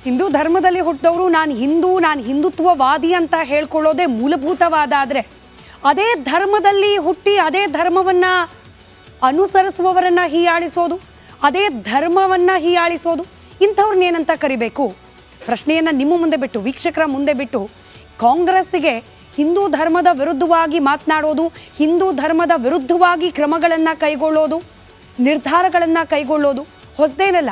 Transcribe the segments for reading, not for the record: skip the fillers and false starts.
ಹಿಂದೂ ಧರ್ಮದಲ್ಲಿ ಹುಟ್ಟಿದವರು ನಾನು ಹಿಂದುತ್ವವಾದಿ ಅಂತ ಹೇಳ್ಕೊಳ್ಳೋದೇ ಮೂಲಭೂತವಾದ. ಆದರೆ ಅದೇ ಧರ್ಮದಲ್ಲಿ ಹುಟ್ಟಿ ಅದೇ ಧರ್ಮವನ್ನು ಅನುಸರಿಸುವವರನ್ನು ಹೀಯಾಳಿಸೋದು, ಅದೇ ಧರ್ಮವನ್ನು ಹೀಯಾಳಿಸೋದು, ಇಂಥವ್ರನ್ನೇನಂತ ಕರಿಬೇಕು? ಪ್ರಶ್ನೆಯನ್ನು ನಿಮ್ಮ ಮುಂದೆ ಬಿಟ್ಟು, ವೀಕ್ಷಕರ ಮುಂದೆ ಬಿಟ್ಟು, ಕಾಂಗ್ರೆಸ್ಸಿಗೆ ಹಿಂದೂ ಧರ್ಮದ ವಿರುದ್ಧವಾಗಿ ಮಾತನಾಡೋದು, ಹಿಂದೂ ಧರ್ಮದ ವಿರುದ್ಧವಾಗಿ ಕ್ರಮಗಳನ್ನು ಕೈಗೊಳ್ಳೋದು, ನಿರ್ಧಾರಗಳನ್ನು ಕೈಗೊಳ್ಳೋದು ಹೊಸದೇನಲ್ಲ.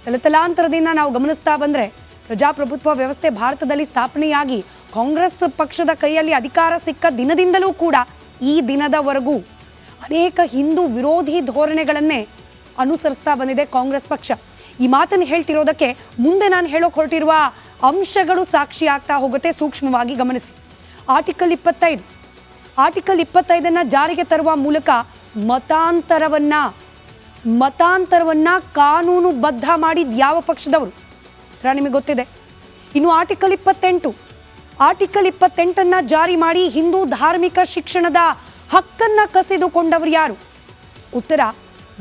ತಲತಲಾಂತರದಿಂದ ನಾವು ಗಮನಿಸ್ತಾ ಬಂದರೆ ಪ್ರಜಾಪ್ರಭುತ್ವ ವ್ಯವಸ್ಥೆ ಭಾರತದಲ್ಲಿ ಸ್ಥಾಪನೆಯಾಗಿ ಕಾಂಗ್ರೆಸ್ ಪಕ್ಷದ ಕೈಯಲ್ಲಿ ಅಧಿಕಾರ ಸಿಕ್ಕ ದಿನದಿಂದಲೂ ಕೂಡ ಈ ದಿನದವರೆಗೂ ಅನೇಕ ಹಿಂದೂ ವಿರೋಧಿ ಧೋರಣೆಗಳನ್ನೇ ಅನುಸರಿಸ್ತಾ ಬಂದಿದೆ ಕಾಂಗ್ರೆಸ್ ಪಕ್ಷ. ಈ ಮಾತನ್ನು ಹೇಳ್ತಿರೋದಕ್ಕೆ ಮುಂದೆ ನಾನು ಹೇಳೋಕೆ ಹೊರಟಿರುವ ಅಂಶಗಳು ಸಾಕ್ಷಿ ಆಗ್ತಾ ಹೋಗುತ್ತೆ. ಸೂಕ್ಷ್ಮವಾಗಿ ಗಮನಿಸಿ. ಆರ್ಟಿಕಲ್ 25 ಜಾರಿಗೆ ತರುವ ಮೂಲಕ ಮತಾಂತರವನ್ನ ಕಾನೂನುಬದ್ಧ ಮಾಡಿದ ಯಾವ ಪಕ್ಷದವರು ನಿಮಗೆ ಗೊತ್ತಿದೆ. ಇನ್ನು ಆರ್ಟಿಕಲ್ 28 ಜಾರಿ ಮಾಡಿ ಹಿಂದೂ ಧಾರ್ಮಿಕ ಶಿಕ್ಷಣದ ಹಕ್ಕನ್ನು ಕಸಿದುಕೊಂಡವರು ಯಾರು? ಉತ್ತರ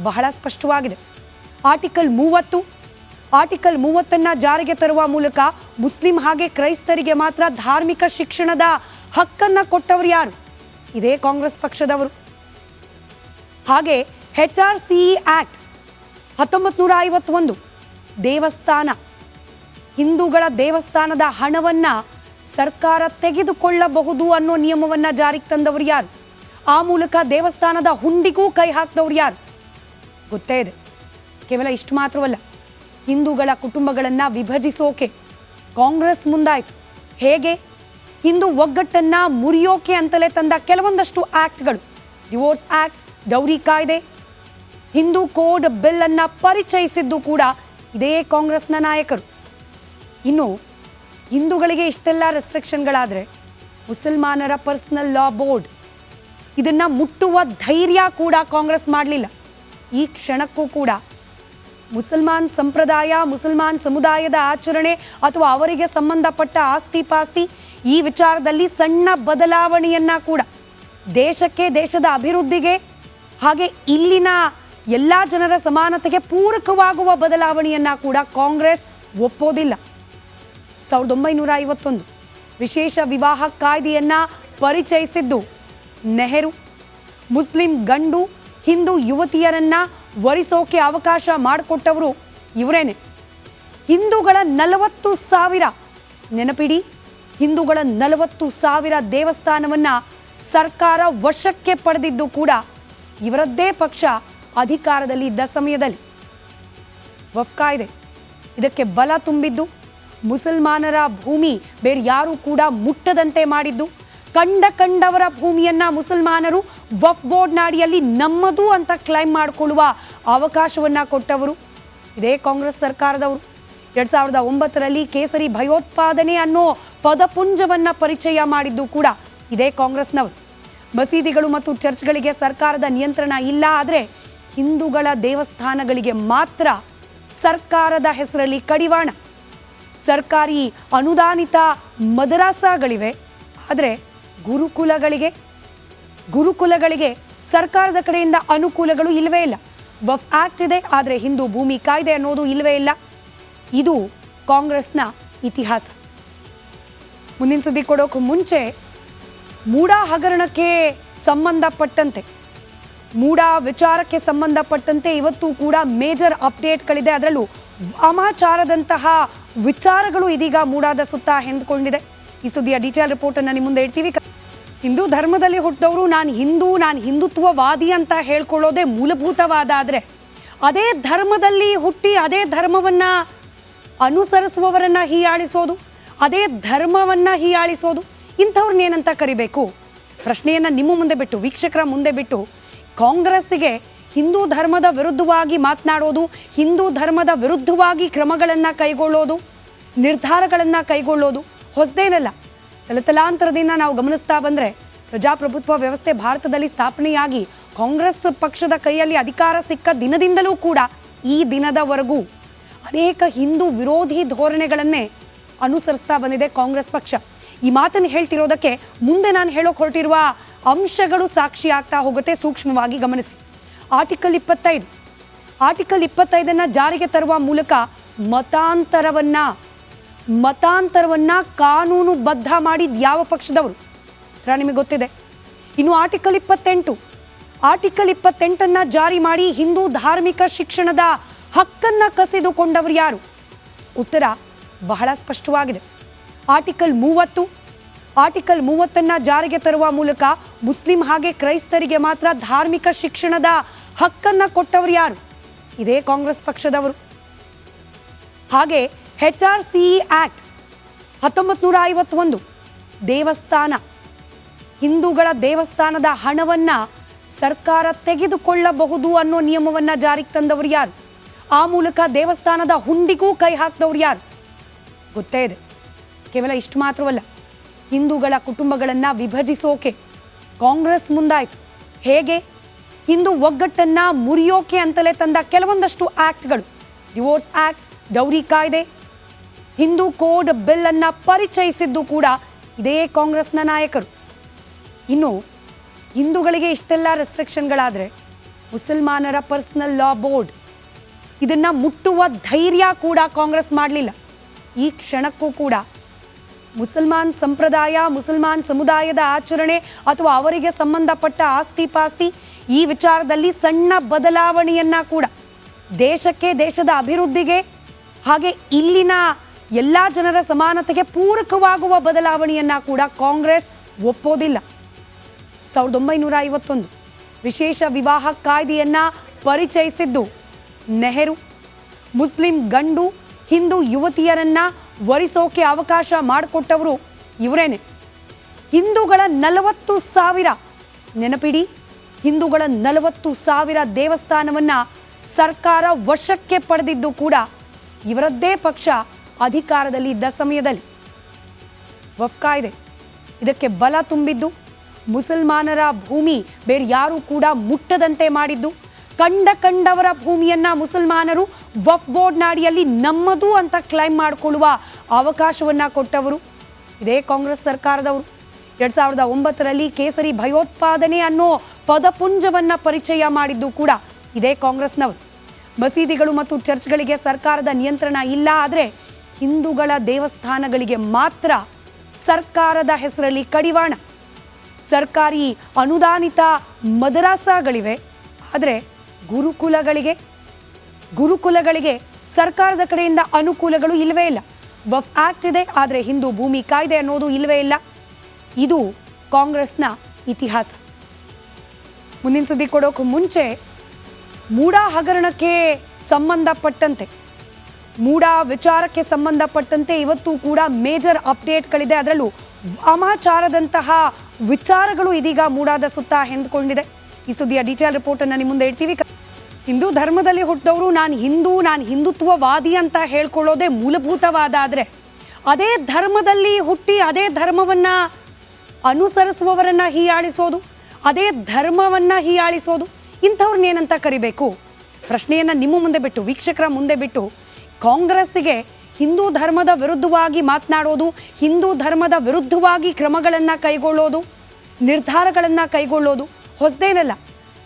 ಬಹಳ ಸ್ಪಷ್ಟವಾಗಿದೆ. ಆರ್ಟಿಕಲ್ 30 ಜಾರಿಗೆ ತರುವ ಮೂಲಕ ಮುಸ್ಲಿಂ ಹಾಗೆ ಕ್ರೈಸ್ತರಿಗೆ ಮಾತ್ರ ಧಾರ್ಮಿಕ ಶಿಕ್ಷಣದ ಹಕ್ಕನ್ನು ಕೊಟ್ಟವರು ಯಾರು? ಇದೇ ಕಾಂಗ್ರೆಸ್ ಪಕ್ಷದವರು. ಹಾಗೆ HRCE ಆಕ್ಟ್ 1951 ದೇವಸ್ಥಾನ, ಹಿಂದೂಗಳ ದೇವಸ್ಥಾನದ ಹಣವನ್ನು ಸರ್ಕಾರ ತೆಗೆದುಕೊಳ್ಳಬಹುದು ಅನ್ನೋ ನಿಯಮವನ್ನು ಜಾರಿಗೆ ತಂದವರು ಯಾರು? ಆ ಮೂಲಕ ದೇವಸ್ಥಾನದ ಹುಂಡಿಗೂ ಕೈ ಹಾಕಿದವರು ಯಾರು? ಗೊತ್ತೇ ಇದೆ. ಕೇವಲ ಇಷ್ಟು ಮಾತ್ರವಲ್ಲ, ಹಿಂದೂಗಳ ಕುಟುಂಬಗಳನ್ನು ವಿಭಜಿಸೋಕೆ ಕಾಂಗ್ರೆಸ್ ಮುಂದಾಯಿತು. ಹೇಗೆ? ಹಿಂದೂ ಒಗ್ಗಟ್ಟನ್ನು ಮುರಿಯೋಕೆ ಅಂತಲೇ ತಂದ ಕೆಲವೊಂದಷ್ಟು ಆ್ಯಕ್ಟ್ಗಳು, ಡಿವೋರ್ಸ್ ಆ್ಯಕ್ಟ್, ಡೌರಿ ಕಾಯ್ದೆ, ಹಿಂದೂ ಕೋಡ್ ಬಿಲ್ ಅನ್ನು ಪರಿಚಯಿಸಿದ್ದು ಕೂಡ ಇದೇ ಕಾಂಗ್ರೆಸ್ನ ನಾಯಕರು. ಇನ್ನು ಹಿಂದೂಗಳಿಗೆ ಇಷ್ಟೆಲ್ಲ ರೆಸ್ಟ್ರಿಕ್ಷನ್ಗಳಾದರೆ ಮುಸಲ್ಮಾನರ ಪರ್ಸನಲ್ ಲಾ ಬೋರ್ಡ್ ಇದನ್ನು ಮುಟ್ಟುವ ಧೈರ್ಯ ಕೂಡ ಕಾಂಗ್ರೆಸ್ ಮಾಡಲಿಲ್ಲ. ಈ ಕ್ಷಣಕ್ಕೂ ಕೂಡ ಮುಸಲ್ಮಾನ್ ಸಂಪ್ರದಾಯ, ಮುಸಲ್ಮಾನ್ ಸಮುದಾಯದ ಆಚರಣೆ ಅಥವಾ ಅವರಿಗೆ ಸಂಬಂಧಪಟ್ಟ ಆಸ್ತಿ ಪಾಸ್ತಿ ಈ ವಿಚಾರದಲ್ಲಿ ಸಣ್ಣ ಬದಲಾವಣೆಯನ್ನು ಕೂಡ ದೇಶಕ್ಕೆ, ದೇಶದ ಅಭಿವೃದ್ಧಿಗೆ, ಹಾಗೆ ಇಲ್ಲಿನ ಎಲ್ಲ ಜನರ ಸಮಾನತೆಗೆ ಪೂರಕವಾಗುವ ಬದಲಾವಣೆಯನ್ನು ಕೂಡ ಕಾಂಗ್ರೆಸ್ ಒಪ್ಪೋದಿಲ್ಲ. 1951 ವಿಶೇಷ ವಿವಾಹ ಕಾಯ್ದೆಯನ್ನು ಪರಿಚಯಿಸಿದ್ದು ನೆಹರು. ಮುಸ್ಲಿಂ ಗಂಡು ಹಿಂದೂ ಯುವತಿಯರನ್ನು ವರಿಸೋಕೆ ಅವಕಾಶ ಮಾಡಿಕೊಟ್ಟವರು ಇವರೇನೆ. ಹಿಂದೂಗಳ 40,000 ನೆನಪಿಡಿ, ಹಿಂದೂಗಳ 40,000 ದೇವಸ್ಥಾನವನ್ನು ಸರ್ಕಾರ ವಶಕ್ಕೆ ಪಡೆದಿದ್ದು ಕೂಡ ಇವರದ್ದೇ ಪಕ್ಷ ಅಧಿಕಾರದಲ್ಲಿ ಇದ್ದ ಸಮಯದಲ್ಲಿ. ವಕ್ಫ್ ಕಾಯ್ದೆ ಇದಕ್ಕೆ ಬಲ ತುಂಬಿದ್ದು, ಮುಸಲ್ಮಾನರ ಭೂಮಿ ಬೇರೆ ಯಾರೂ ಕೂಡ ಮುಟ್ಟದಂತೆ ಮಾಡಿದ್ದು, ಕಂಡವರ ಭೂಮಿಯನ್ನು ಮುಸಲ್ಮಾನರು ವಕ್ಫ್ ಬೋರ್ಡ್ ನಾಡಿಯಲ್ಲಿ ನಮ್ಮದು ಅಂತ ಕ್ಲೈಮ್ ಮಾಡಿಕೊಳ್ಳುವ ಅವಕಾಶವನ್ನು ಕೊಟ್ಟವರು ಇದೇ ಕಾಂಗ್ರೆಸ್ ಸರ್ಕಾರದವರು. 2009ರಲ್ಲಿ ಕೇಸರಿ ಭಯೋತ್ಪಾದನೆ ಅನ್ನೋ ಪದಪುಂಜವನ್ನು ಪರಿಚಯ ಮಾಡಿದ್ದು ಕೂಡ ಇದೇ ಕಾಂಗ್ರೆಸ್ನವರು. ಮಸೀದಿಗಳು ಮತ್ತು ಚರ್ಚ್ಗಳಿಗೆ ಸರ್ಕಾರದ ನಿಯಂತ್ರಣ ಇಲ್ಲ, ಆದರೆ ಹಿಂದೂಗಳ ದೇವಸ್ಥಾನಗಳಿಗೆ ಮಾತ್ರ ಸರ್ಕಾರದ ಹೆಸರಲ್ಲಿ ಕಡಿವಾಣ. ಸರ್ಕಾರಿ ಅನುದಾನಿತ ಮದರಸಾಗಳಿವೆ, ಆದರೆ ಗುರುಕುಲಗಳಿಗೆ ಸರ್ಕಾರದ ಕಡೆಯಿಂದ ಅನುಕೂಲಗಳು ಇಲ್ಲವೇ ಇಲ್ಲ. ವಕ್ಫ್ ಆಕ್ಟ್ ಇದೆ, ಆದರೆ ಹಿಂದೂ ಭೂಮಿ ಕಾಯ್ದೆ ಅನ್ನೋದು ಇಲ್ಲವೇ ಇಲ್ಲ. ಇದು ಕಾಂಗ್ರೆಸ್ನ ಇತಿಹಾಸ. ಮುಂದಿನ ಸುದ್ದಿ ಕೊಡೋಕೆ ಮುಂಚೆ ಮೂಡಾ ಹಗರಣಕ್ಕೆ ಸಂಬಂಧಪಟ್ಟಂತೆ, ಮೂಡಾ ವಿಚಾರಕ್ಕೆ ಸಂಬಂಧಪಟ್ಟಂತೆ ಇವತ್ತು ಕೂಡ ಮೇಜರ್ ಅಪ್ಡೇಟ್ಗಳಿದೆ. ಅದರಲ್ಲೂ ವಾಮಾಚಾರದಂತಹ ವಿಚಾರಗಳು ಇದೀಗ ಮೂಡಾದ ಸುತ್ತ ಹೆಣೆದುಕೊಂಡಿದೆ. ಈ ಸುದ್ದಿಯ ಡೀಟೇಲ್ ರಿಪೋರ್ಟನ್ನು ನಿಮ್ಮ ಮುಂದೆ ಇಡ್ತೀವಿ. ಹಿಂದೂ ಧರ್ಮದಲ್ಲಿ ಹುಟ್ಟಿದವರು ನಾನು ಹಿಂದುತ್ವವಾದಿ ಅಂತ ಹೇಳ್ಕೊಳ್ಳೋದೇ ಮೂಲಭೂತವಾದ. ಆದರೆ ಅದೇ ಧರ್ಮದಲ್ಲಿ ಹುಟ್ಟಿ ಅದೇ ಧರ್ಮವನ್ನು ಅನುಸರಿಸುವವರನ್ನು ಹೀಯಾಳಿಸೋದು, ಅದೇ ಧರ್ಮವನ್ನು ಹೀಯಾಳಿಸೋದು, ಇಂಥವ್ರನ್ನೇನಂತ ಕರಿಬೇಕು? ಪ್ರಶ್ನೆಯನ್ನು ನಿಮ್ಮ ಮುಂದೆ ಬಿಟ್ಟು, ವೀಕ್ಷಕರ ಮುಂದೆ ಬಿಟ್ಟು, ಕಾಂಗ್ರೆಸ್ಸಿಗೆ ಹಿಂದೂ ಧರ್ಮದ ವಿರುದ್ಧವಾಗಿ ಮಾತನಾಡೋದು, ಹಿಂದೂ ಧರ್ಮದ ವಿರುದ್ಧವಾಗಿ ಕ್ರಮಗಳನ್ನು ಕೈಗೊಳ್ಳೋದು, ನಿರ್ಧಾರಗಳನ್ನು ಕೈಗೊಳ್ಳೋದು ಹೊಸದೇನಲ್ಲ. ತಲತಲಾಂತರದಿಂದ ನಾವು ಗಮನಿಸ್ತಾ ಬಂದರೆ ಪ್ರಜಾಪ್ರಭುತ್ವ ವ್ಯವಸ್ಥೆ ಭಾರತದಲ್ಲಿ ಸ್ಥಾಪನೆಯಾಗಿ ಕಾಂಗ್ರೆಸ್ ಪಕ್ಷದ ಕೈಯಲ್ಲಿ ಅಧಿಕಾರ ಸಿಕ್ಕ ದಿನದಿಂದಲೂ ಕೂಡ ಈ ದಿನದವರೆಗೂ ಅನೇಕ ಹಿಂದೂ ವಿರೋಧಿ ಧೋರಣೆಗಳನ್ನೇ ಅನುಸರಿಸ್ತಾ ಬಂದಿದೆ ಕಾಂಗ್ರೆಸ್ ಪಕ್ಷ. ಈ ಮಾತನ್ನು ಹೇಳ್ತಿರೋದಕ್ಕೆ ಮುಂದೆ ನಾನು ಹೇಳೋಕೆ ಹೊರಟಿರುವ ಅಂಶಗಳು ಸಾಕ್ಷಿ ಆಗ್ತಾ ಹೋಗುತ್ತೆ. ಸೂಕ್ಷ್ಮವಾಗಿ ಗಮನಿಸಿ. ಆರ್ಟಿಕಲ್ 25 ಜಾರಿಗೆ ತರುವ ಮೂಲಕ ಮತಾಂತರವನ್ನ ಕಾನೂನುಬದ್ಧ ಮಾಡಿದ ಯಾವ ಪಕ್ಷದವರು ನಿಮಗೆ ಗೊತ್ತಿದೆ. ಇನ್ನು ಆರ್ಟಿಕಲ್ 28 ಜಾರಿ ಮಾಡಿ ಹಿಂದೂ ಧಾರ್ಮಿಕ ಶಿಕ್ಷಣದ ಹಕ್ಕನ್ನ ಕಸಿದುಕೊಂಡವರು ಯಾರು? ಉತ್ತರ ಬಹಳ ಸ್ಪಷ್ಟವಾಗಿದೆ. ಆರ್ಟಿಕಲ್ 30 ಜಾರಿಗೆ ತರುವ ಮೂಲಕ ಮುಸ್ಲಿಂ ಹಾಗೆ ಕ್ರೈಸ್ತರಿಗೆ ಮಾತ್ರ ಧಾರ್ಮಿಕ ಶಿಕ್ಷಣದ ಹಕ್ಕನ್ನ ಕೊಟ್ಟವರು ಯಾರು? ಇದೇ ಕಾಂಗ್ರೆಸ್ ಪಕ್ಷದವರು. ಹಾಗೆ HRCE ಆಕ್ಟ್ 1951 ದೇವಸ್ಥಾನ, ಹಿಂದೂಗಳ ದೇವಸ್ಥಾನದ ಹಣವನ್ನ ಸರ್ಕಾರ ತೆಗೆದುಕೊಳ್ಳಬಹುದು ಅನ್ನೋ ನಿಯಮವನ್ನ ಜಾರಿಗೆ ತಂದವರು ಯಾರು? ಆ ಮೂಲಕ ದೇವಸ್ಥಾನದ ಹುಂಡಿಗೂ ಕೈ ಹಾಕಿದವರು ಯಾರು? ಗೊತ್ತೇ ಇದೆ. ಕೇವಲ ಇಷ್ಟು ಮಾತ್ರವಲ್ಲ, ಹಿಂದೂಗಳ ಕುಟುಂಬಗಳನ್ನು ವಿಭಜಿಸೋಕೆ ಕಾಂಗ್ರೆಸ್ ಮುಂದಾಯಿತು. ಹೇಗೆ? ಹಿಂದೂ ಒಗ್ಗಟ್ಟನ್ನ ಮುರಿಯೋಕೆ ಅಂತಲೇ ತಂದ ಕೆಲವೊಂದಷ್ಟು ಆಕ್ಟ್ಗಳು, ಡಿವೋರ್ಸ್ ಆಕ್ಟ್, ಡೌರಿ ಕಾಯ್ದೆ, ಹಿಂದೂ ಕೋಡ್ ಬಿಲ್ ಅನ್ನ ಪರಿಚಯಿಸಿದ್ದು ಕೂಡ ಇದೇ ಕಾಂಗ್ರೆಸ್ನ ನಾಯಕರು. ಇನ್ನು ಹಿಂದೂಗಳಿಗೆ ಇಷ್ಟೆಲ್ಲ ರೆಸ್ಟ್ರಿಕ್ಷನ್ಗಳಾದರೆ ಮುಸಲ್ಮಾನರ ಪರ್ಸನಲ್ ಲಾ ಬೋರ್ಡ್ ಇದನ್ನ ಮುಟ್ಟುವ ಧೈರ್ಯ ಕೂಡ ಕಾಂಗ್ರೆಸ್ ಮಾಡಲಿಲ್ಲ. ಈ ಕ್ಷಣಕ್ಕೂ ಕೂಡ ಮುಸಲ್ಮಾನ್ ಸಂಪ್ರದಾಯ, ಮುಸಲ್ಮಾನ್ ಸಮುದಾಯದ ಆಚರಣೆ ಅಥವಾ ಅವರಿಗೆ ಸಂಬಂಧಪಟ್ಟ ಆಸ್ತಿ ಪಾಸ್ತಿ ಈ ವಿಚಾರದಲ್ಲಿ ಸಣ್ಣ ಬದಲಾವಣೆಯನ್ನ ಕೂಡ ದೇಶಕ್ಕೆ, ದೇಶದ ಅಭಿವೃದ್ಧಿಗೆ ಹಾಗೆ ಇಲ್ಲಿನ ಎಲ್ಲ ಜನರ ಸಮಾನತೆಗೆ ಪೂರಕವಾಗುವ ಬದಲಾವಣೆಯನ್ನ ಕೂಡ ಕಾಂಗ್ರೆಸ್ ಒಪ್ಪೋದಿಲ್ಲ. 1951 ವಿಶೇಷ ವಿವಾಹ ಕಾಯ್ದೆಯನ್ನ ಪರಿಚಯಿಸಿದ್ದು ನೆಹರು. ಮುಸ್ಲಿಂ ಗಂಡು ಹಿಂದೂ ಯುವತಿಯರನ್ನ ವರಿಸೋಕೆ ಅವಕಾಶ ಮಾಡಿಕೊಟ್ಟವರು ಇವರೇನೆ. ಹಿಂದೂಗಳ 40,000 ನೆನಪಿಡಿ, ಹಿಂದೂಗಳ 40,000 ದೇವಸ್ಥಾನವನ್ನ ಸರ್ಕಾರ ವಶಕ್ಕೆ ಪಡೆದಿದ್ದು ಕೂಡ ಇವರದ್ದೇ ಪಕ್ಷ ಅಧಿಕಾರದಲ್ಲಿ ಇದ್ದ ಸಮಯದಲ್ಲಿ. ವಕ್ಫ್ ಕಾಯ್ದೆ ಇದಕ್ಕೆ ಬಲ ತುಂಬಿದ್ದು, ಮುಸಲ್ಮಾನರ ಭೂಮಿ ಬೇರೆ ಯಾರೂ ಕೂಡ ಮುಟ್ಟದಂತೆ ಮಾಡಿದ್ದು, ಕಂಡವರ ಭೂಮಿಯನ್ನ ಮುಸಲ್ಮಾನರು ವಕ್ಫ್ ಬೋರ್ಡ್ ನಾಡಿಯಲ್ಲಿ ನಮ್ಮದು ಅಂತ ಕ್ಲೈಮ್ ಮಾಡಿಕೊಳ್ಳುವ ಅವಕಾಶವನ್ನ ಕೊಟ್ಟವರು ಇದೇ ಕಾಂಗ್ರೆಸ್ ಸರ್ಕಾರದವರು. 2009ರಲ್ಲಿ ಕೇಸರಿ ಭಯೋತ್ಪಾದನೆ ಅನ್ನೋ ಪದಪುಂಜವನ್ನ ಪರಿಚಯ ಮಾಡಿದ್ದು ಕೂಡ ಇದೇ ಕಾಂಗ್ರೆಸ್ನವರು. ಮಸೀದಿಗಳು ಮತ್ತು ಚರ್ಚ್ಗಳಿಗೆ ಸರ್ಕಾರದ ನಿಯಂತ್ರಣ ಇಲ್ಲ, ಆದರೆ ಹಿಂದೂಗಳ ದೇವಸ್ಥಾನಗಳಿಗೆ ಮಾತ್ರ ಸರ್ಕಾರದ ಹೆಸರಲ್ಲಿ ಕಡಿವಾಣ. ಸರ್ಕಾರಿ ಅನುದಾನಿತ ಮದರಸಾಗಳಿವೆ, ಆದರೆ ಗುರುಕುಲಗಳಿಗೆ ಸರ್ಕಾರದ ಕಡೆಯಿಂದ ಅನುಕೂಲಗಳು ಇಲ್ಲವೇ ಇಲ್ಲ. ವಕ್ಫ್ ಆಕ್ಟ್ ಇದೆ, ಆದರೆ ಹಿಂದೂ ಭೂಮಿ ಕಾಯ್ದೆ ಅನ್ನೋದು ಇಲ್ಲವೇ ಇಲ್ಲ. ಇದು ಕಾಂಗ್ರೆಸ್ನ ಇತಿಹಾಸ. ಮುಂದಿನ ಸುದ್ದಿ ಕೊಡೋಕೆ ಮುಂಚೆ ಮೂಡ ಹಗರಣಕ್ಕೆ ಸಂಬಂಧಪಟ್ಟಂತೆ, ಮೂಡ ವಿಚಾರಕ್ಕೆ ಸಂಬಂಧಪಟ್ಟಂತೆ ಇವತ್ತು ಕೂಡ ಮೇಜರ್ ಅಪ್ಡೇಟ್ಗಳಿದೆ. ಅದರಲ್ಲೂ ವಾಮಾಚಾರದಂತಹ ವಿಚಾರಗಳು ಇದೀಗ ಮೂಡಾದ ಸುತ್ತ ಹೆಣೆದುಕೊಂಡಿದೆ. ಈ ಸುದ್ದಿಯ ಡೀಟೇಲ್ ರಿಪೋರ್ಟ್ ಅನ್ನು ನಿಮ್ಮ ಮುಂದೆ ಇಡ್ತೀವಿ. ಹಿಂದೂ ಧರ್ಮದಲ್ಲಿ ಹುಟ್ಟಿದವರು ನಾನು ಹಿಂದುತ್ವವಾದಿ ಅಂತ ಹೇಳ್ಕೊಳ್ಳೋದೇ ಮೂಲಭೂತವಾದ. ಆದರೆ ಅದೇ ಧರ್ಮದಲ್ಲಿ ಹುಟ್ಟಿ ಅದೇ ಧರ್ಮವನ್ನ ಅನುಸರಿಸುವವರನ್ನ ಹೀಯಾಳಿಸೋದು, ಅದೇ ಧರ್ಮವನ್ನ ಹೀಯಾಳಿಸೋದು, ಇಂಥವ್ರನ್ನೇನಂತ ಕರಿಬೇಕು? ಪ್ರಶ್ನೆಯನ್ನ ನಿಮ್ಮ ಮುಂದೆ ಬಿಟ್ಟು, ವೀಕ್ಷಕರ ಮುಂದೆ ಬಿಟ್ಟು, ಕಾಂಗ್ರೆಸ್ಸಿಗೆ ಹಿಂದೂ ಧರ್ಮದ ವಿರುದ್ಧವಾಗಿ ಮಾತನಾಡೋದು, ಹಿಂದೂ ಧರ್ಮದ ವಿರುದ್ಧವಾಗಿ ಕ್ರಮಗಳನ್ನು ಕೈಗೊಳ್ಳೋದು, ನಿರ್ಧಾರಗಳನ್ನು ಕೈಗೊಳ್ಳೋದು ಹೊಸದೇನಲ್ಲ.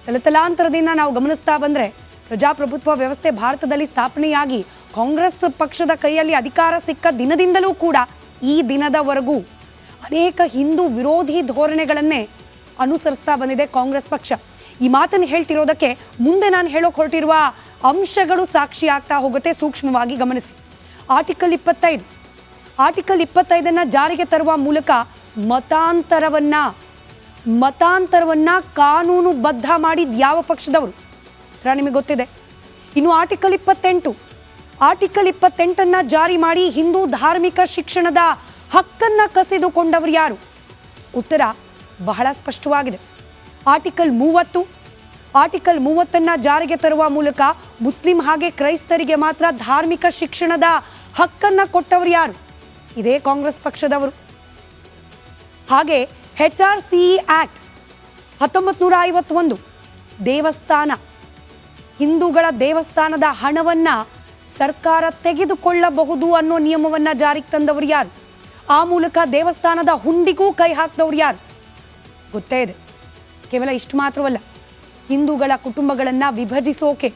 ತಲತಲಾಂತರದಿಂದ ನಾವು ಗಮನಿಸ್ತಾ ಬಂದರೆ ಪ್ರಜಾಪ್ರಭುತ್ವ ವ್ಯವಸ್ಥೆ ಭಾರತದಲ್ಲಿ ಸ್ಥಾಪನೆಯಾಗಿ ಕಾಂಗ್ರೆಸ್ ಪಕ್ಷದ ಕೈಯಲ್ಲಿ ಅಧಿಕಾರ ಸಿಕ್ಕ ದಿನದಿಂದಲೂ ಕೂಡ ಈ ದಿನದವರೆಗೂ ಅನೇಕ ಹಿಂದೂ ವಿರೋಧಿ ಧೋರಣೆಗಳನ್ನೇ ಅನುಸರಿಸ್ತಾ ಬಂದಿದೆ ಕಾಂಗ್ರೆಸ್ ಪಕ್ಷ. ಈ ಮಾತನ್ನು ಹೇಳ್ತಿರೋದಕ್ಕೆ ಮುಂದೆ ನಾನು ಹೇಳೋಕೆ ಹೊರಟಿರುವ ಅಂಶಗಳು ಸಾಕ್ಷಿ ಆಗ್ತಾ ಹೋಗುತ್ತೆ. ಸೂಕ್ಷ್ಮವಾಗಿ ಗಮನಿಸಿ. ಆರ್ಟಿಕಲ್ 25 ಜಾರಿಗೆ ತರುವ ಮೂಲಕ ಮತಾಂತರವನ್ನ ಕಾನೂನುಬದ್ಧ ಮಾಡಿದ ಯಾವ ಪಕ್ಷದವರು ನಿಮಗೆ ಗೊತ್ತಿದೆ. ಇನ್ನು ಆರ್ಟಿಕಲ್ 28 ಜಾರಿ ಮಾಡಿ ಹಿಂದೂ ಧಾರ್ಮಿಕ ಶಿಕ್ಷಣದ ಹಕ್ಕನ್ನ ಕಸಿದುಕೊಂಡವರು ಯಾರು? ಉತ್ತರ ಬಹಳ ಸ್ಪಷ್ಟವಾಗಿದೆ. ಆರ್ಟಿಕಲ್ 30 ಜಾರಿಗೆ ತರುವ ಮೂಲಕ ಮುಸ್ಲಿಂ ಹಾಗೆ ಕ್ರೈಸ್ತರಿಗೆ ಮಾತ್ರ ಧಾರ್ಮಿಕ ಶಿಕ್ಷಣದ ಹಕ್ಕನ್ನ ಕೊಟ್ಟವರು ಯಾರು? ಇದೇ ಕಾಂಗ್ರೆಸ್ ಪಕ್ಷದವರು. ಹಾಗೆ HRCE ಆಕ್ಟ್ 1951 ದೇವಸ್ಥಾನ, ಹಿಂದೂಗಳ ದೇವಸ್ಥಾನದ ಹಣವನ್ನ ಸರ್ಕಾರ ತೆಗೆದುಕೊಳ್ಳಬಹುದು ಅನ್ನೋ ನಿಯಮವನ್ನ ಜಾರಿಗೆ ತಂದವರು ಯಾರು? ಆ ಮೂಲಕ ದೇವಸ್ಥಾನದ ಹುಂಡಿಗೂ ಕೈ ಹಾಕಿದವರು ಯಾರು? ಗೊತ್ತೇ ಇದೆ. ಕೇವಲ ಇಷ್ಟು ಮಾತ್ರವಲ್ಲ, ಹಿಂದೂಗಳ ಕುಟುಂಬಗಳನ್ನು ವಿಭಜಿಸೋಕೆ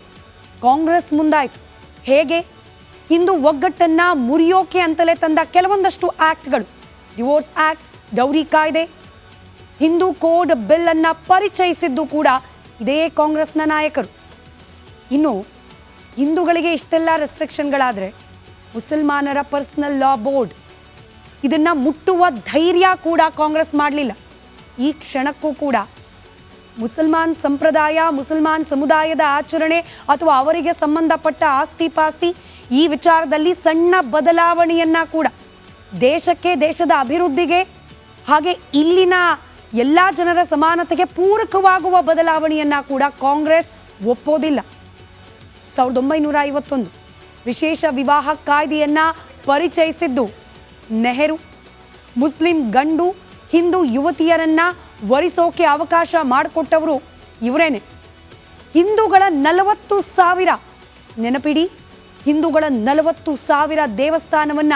ಕಾಂಗ್ರೆಸ್ ಮುಂದಾಯಿತು. ಹೇಗೆ? ಹಿಂದೂ ಒಗ್ಗಟ್ಟನ್ನ ಮುರಿಯೋಕೆ ಅಂತಲೇ ತಂದ ಕೆಲವೊಂದಷ್ಟು ಆಕ್ಟ್ಗಳು, ಡಿವೋರ್ಸ್ ಆಕ್ಟ್, ಡೌರಿ ಕಾಯ್ದೆ, ಹಿಂದೂ ಕೋಡ್ ಬಿಲ್ ಅನ್ನ ಪರಿಚಯಿಸಿದ್ದು ಕೂಡ ಇದೇ ಕಾಂಗ್ರೆಸ್ನ ನಾಯಕರು. ಇನ್ನು ಹಿಂದೂಗಳಿಗೆ ಇಷ್ಟೆಲ್ಲ ರೆಸ್ಟ್ರಿಕ್ಷನ್ಗಳಾದರೆ ಮುಸಲ್ಮಾನರ ಪರ್ಸನಲ್ ಲಾ ಬೋರ್ಡ್ ಇದನ್ನ ಮುಟ್ಟುವ ಧೈರ್ಯ ಕೂಡ ಕಾಂಗ್ರೆಸ್ ಮಾಡಲಿಲ್ಲ. ಈ ಕ್ಷಣಕ್ಕೂ ಕೂಡ ಮುಸಲ್ಮಾನ್ ಸಂಪ್ರದಾಯ, ಮುಸಲ್ಮಾನ್ ಸಮುದಾಯದ ಆಚರಣೆ ಅಥವಾ ಅವರಿಗೆ ಸಂಬಂಧಪಟ್ಟ ಆಸ್ತಿ ಪಾಸ್ತಿ ಈ ವಿಚಾರದಲ್ಲಿ ಸಣ್ಣ ಬದಲಾವಣೆಯನ್ನ ಕೂಡ ದೇಶಕ್ಕೆ, ದೇಶದ ಅಭಿವೃದ್ಧಿಗೆ, ಹಾಗೆ ಇಲ್ಲಿನ ಎಲ್ಲ ಜನರ ಸಮಾನತೆಗೆ ಪೂರಕವಾಗುವ ಬದಲಾವಣೆಯನ್ನ ಕೂಡ ಕಾಂಗ್ರೆಸ್ ಒಪ್ಪೋದಿಲ್ಲ. 1951 ವಿಶೇಷ ವಿವಾಹ ಕಾಯ್ದೆಯನ್ನ ಪರಿಚಯಿಸಿದ್ದು ನೆಹರು. ಮುಸ್ಲಿಂ ಗಂಡು ಹಿಂದೂ ಯುವತಿಯರನ್ನ ವರಿಸೋಕೆ ಅವಕಾಶ ಮಾಡಿಕೊಟ್ಟವರು ಇವರೇನೆ. ಹಿಂದೂಗಳ 40,000 ನೆನಪಿಡಿ, ಹಿಂದೂಗಳ 40,000 ದೇವಸ್ಥಾನವನ್ನ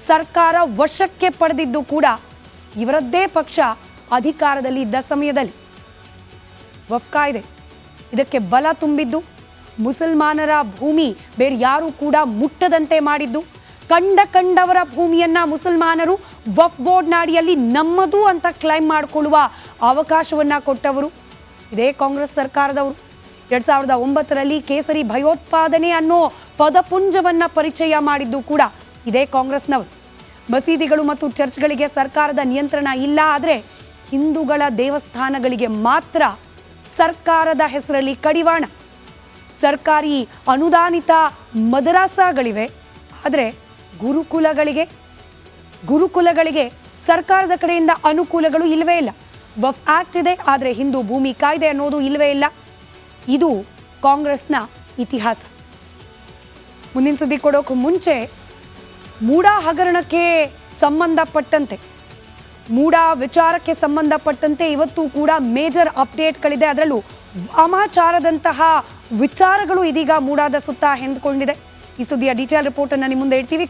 ಸರ್ಕಾರ ವಶಕ್ಕೆ ಪಡೆದಿದ್ದು ಕೂಡ ಇವರದ್ದೇ ಪಕ್ಷ ಅಧಿಕಾರದಲ್ಲಿ ಇದ್ದ ಸಮಯದಲ್ಲಿ. ವಕ್ಫ್ ಕಾಯ್ದೆ ಇದಕ್ಕೆ ಬಲ ತುಂಬಿದ್ದು, ಮುಸಲ್ಮಾನರ ಭೂಮಿ ಬೇರೆ ಯಾರು ಕೂಡ ಮುಟ್ಟದಂತೆ ಮಾಡಿದ್ದು, ಕಂಡವರ ಭೂಮಿಯನ್ನ ಮುಸಲ್ಮಾನರು ವಕ್ಫ್ ಬೋರ್ಡ್ ನಾಡಿಯಲ್ಲಿ ನಮ್ಮದು ಅಂತ ಕ್ಲೈಮ್ ಮಾಡಿಕೊಳ್ಳುವ ಅವಕಾಶವನ್ನ ಕೊಟ್ಟವರು ಇದೇ ಕಾಂಗ್ರೆಸ್ ಸರ್ಕಾರದವರು. 2009ರಲ್ಲಿ ಕೇಸರಿ ಭಯೋತ್ಪಾದನೆ ಅನ್ನೋ ಪದಪುಂಜವನ್ನ ಪರಿಚಯ ಮಾಡಿದ್ದು ಕೂಡ ಇದೇ ಕಾಂಗ್ರೆಸ್ನವರು. ಮಸೀದಿಗಳು ಮತ್ತು ಚರ್ಚ್ಗಳಿಗೆ ಸರ್ಕಾರದ ನಿಯಂತ್ರಣ ಇಲ್ಲ, ಆದರೆ ಹಿಂದೂಗಳ ದೇವಸ್ಥಾನಗಳಿಗೆ ಮಾತ್ರ ಸರ್ಕಾರದ ಹೆಸರಲ್ಲಿ ಕಡಿವಾಣ. ಸರ್ಕಾರಿ ಅನುದಾನಿತ ಮದರಾಸಗಳಿವೆ, ಆದರೆ ಗುರುಕುಲಗಳಿಗೆ ಸರ್ಕಾರದ ಕಡೆಯಿಂದ ಅನುಕೂಲಗಳು ಇಲ್ಲವೇ ಇಲ್ಲ. ವಕ್ಫ್ ಆಕ್ಟ್ ಇದೆ, ಆದರೆ ಹಿಂದೂ ಭೂಮಿ ಕಾಯ್ದೆ ಅನ್ನೋದು ಇಲ್ಲವೇ ಇಲ್ಲ. ಇದು ಕಾಂಗ್ರೆಸ್ನ ಇತಿಹಾಸ. ಮುಂದಿನ ಸುದ್ದಿ ಕೊಡೋಕ್ಕೂ ಮುಂಚೆ ಮೂಡಾ ಹಗರಣಕ್ಕೆ ಸಂಬಂಧಪಟ್ಟಂತೆ, ಮೂಡಾ ವಿಚಾರಕ್ಕೆ ಸಂಬಂಧಪಟ್ಟಂತೆ ಇವತ್ತು ಕೂಡ ಮೇಜರ್ ಅಪ್ಡೇಟ್ಗಳಿದೆ. ಅದರಲ್ಲೂ ವಾಮಾಚಾರದಂತಹ ವಿಚಾರಗಳು ಇದೀಗ ಮೂಡಾದ ಸುತ್ತ ಹೆಣೆದುಕೊಂಡಿದೆ. ಈ ಸುದ್ದಿಯ ಡೀಟೇಲ್ ರಿಪೋರ್ಟ್ ಅನ್ನು ನಿಮ್ಮ ಮುಂದೆ ಇಡ್ತೀವಿ.